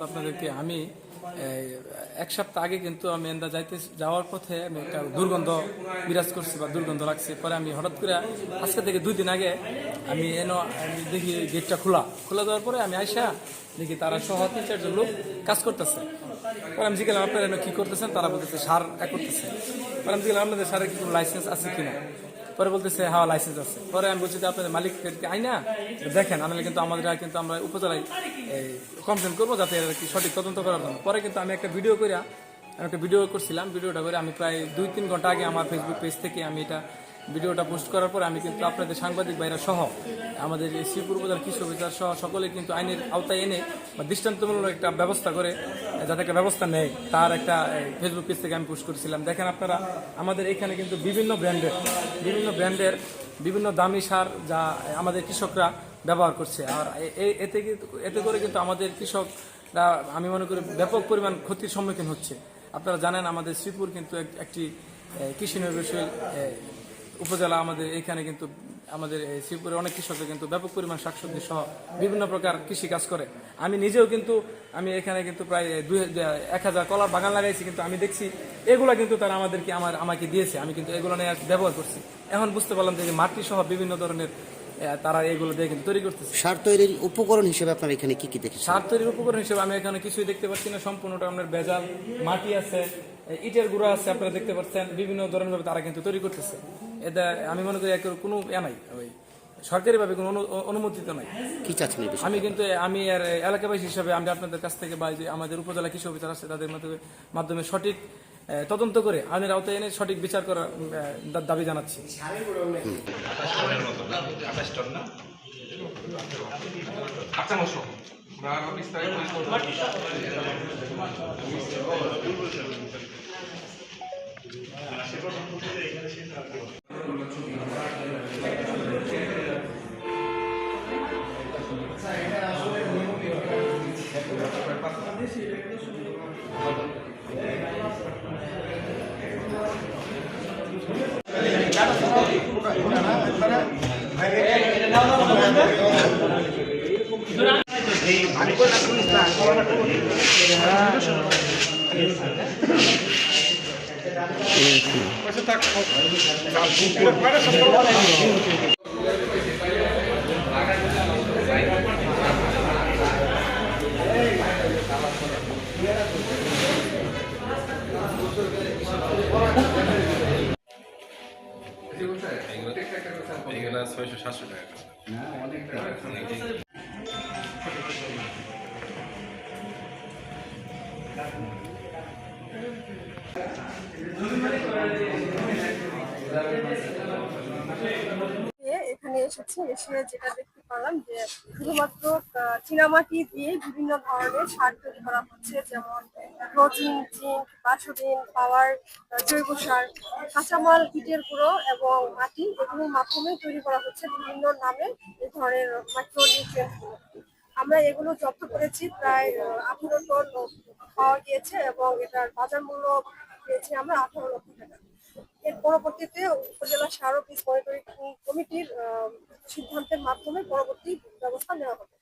আপনাদেরকে আমি এক সপ্তাহ আগে কিন্তু আমি এন্দা যাওয়ার পথে আমি একটা দুর্গন্ধ বিরাজ করছি বা দুর্গন্ধ লাগছে। পরে আমি হঠাৎ করে আজকে থেকে 2 দিন আগে আমি দেখি গেটটা খোলা দেওয়ার পরে আমি আইসা দেখি তারা সহ 3-4 জন লোক কাজ করতেছে। পরে আমি জিজ্ঞাসা আপনারা কি করতেছেন, তারা বলতেছে সার করতেছে। পরে আমি জিজ্ঞাসা আপনাদের সারের কি কোনো লাইসেন্স আছে কিনা, পরে বলতেছে হ্যাঁ লাইসেন্স আছে। পরে আমি বলছি যে আপনাদের মালিককে আই না দেখেন, আনলে কিন্তু আমরা উপজেলায় কমপ্লেন করবো যাতে এর কি সঠিক তদন্ত করার জন্য। পরে কিন্তু আমি একটা ভিডিও করছিলাম। ভিডিওটা করে আমি প্রায় 2-3 ঘন্টা আগে আমার ফেসবুক পেজ থেকে আমি ভিডিওটা পোস্ট করার পরে আমি কিন্তু আপনাদের সাংবাদিক ভাইরা সহ আমাদের এই শ্রীপুর উপজেলার কৃষি অফিসার সহ সকলে কিন্তু আইনের আওতায় এনে বা দৃষ্টান্তমূলক একটা ব্যবস্থা করে যাতে একটা ব্যবস্থা নেয় তার একটা ফেসবুক পেজ থেকে আমি পোস্ট করেছিলাম। দেখেন আপনারা আমাদের এখানে কিন্তু বিভিন্ন ব্র্যান্ডের বিভিন্ন দামি সার যা আমাদের কৃষকরা ব্যবহার করছে। আর এতে করে কিন্তু আমাদের কৃষকরা আমি মনে করি ব্যাপক পরিমাণ ক্ষতির সম্মুখীন হচ্ছে। আপনারা জানেন আমাদের শ্রীপুর কিন্তু একটি কৃষি নির্ভরশীল উপজেলা। আমাদের এখানে কিন্তু আমাদের শ্রীপুরে অনেক কৃষকরা কিন্তু ব্যাপক পরিমাণ শাকসবজি সহ বিভিন্ন প্রকার কৃষি কাজ করে। আমি নিজেও কিন্তু আমি এখানে কিন্তু প্রায় 1000 কলার বাগান লাগাইছি, কিন্তু আমি দেখছি এগুলা কিন্তু তারা আমাকে দিয়েছে, আমি কিন্তু এগুলো নিয়ে ব্যবহার করছি। এখন বুঝতে পারলাম যে মাটি সহ বিভিন্ন ধরনের তারা এগুলো দিয়ে কিন্তু তৈরি করতেছে। সার তৈরির উপকরণ হিসেবে আপনারা এখানে কি দেখেন? সার তৈরির উপকরণ হিসেবে আমি এখানে কিছুই দেখতে পাচ্ছি না, সম্পূর্ণটা আপনার ভেজাল। মাটি আছে, ইটের গুঁড়া আছে, আপনারা দেখতে পাচ্ছেন বিভিন্ন ধরনের ভাবে তারা কিন্তু তৈরি করতেছে। এটা আমি মনে করি কোনো নাই, ওই সরকারি ভাবে কোনো অনুমোদিত নাই। কি চাচ্ছেন? আমি আর এলাকাবাসী হিসাবে আমি আপনাদের কাছ থেকে বা যে আমাদের উপজেলা কৃষি অফিসার আছে তাদের মাধ্যমে সঠিক তদন্ত করে আইনের আওতায় এনে সঠিক বিচার করার দাবি জানাচ্ছি। এগুলো 600-700 টাকা। এখানে এসে যেটা দেখতে পারলাম যে শুধুমাত্র চীনামাটি দিয়ে বিভিন্ন ধরনের সার তৈরি করা হচ্ছে, যেমন প্রোটিন, জিঙ্ক, বাসুদিন, পাওয়ার, জৈব সার, কাঁচামাল, ইটের গুঁড়ো এবং মাটি, এগুলোর মাধ্যমে তৈরি করা হচ্ছে বিভিন্ন নামে এই ধরনের মাইক্রোনিউট্রিয়েন্ট। আমরা এগুলো জব্দ করেছি, প্রায় 18 টন পাওয়া গিয়েছে এবং এটার বাজার মূল্য পেয়েছি আমরা 18 লক্ষ টাকা। এর পরবর্তীতে উপজেলা সার ও বীজ মনিটরিং কমিটির সিদ্ধান্তের মাধ্যমে পরবর্তী ব্যবস্থা নেওয়া হবে।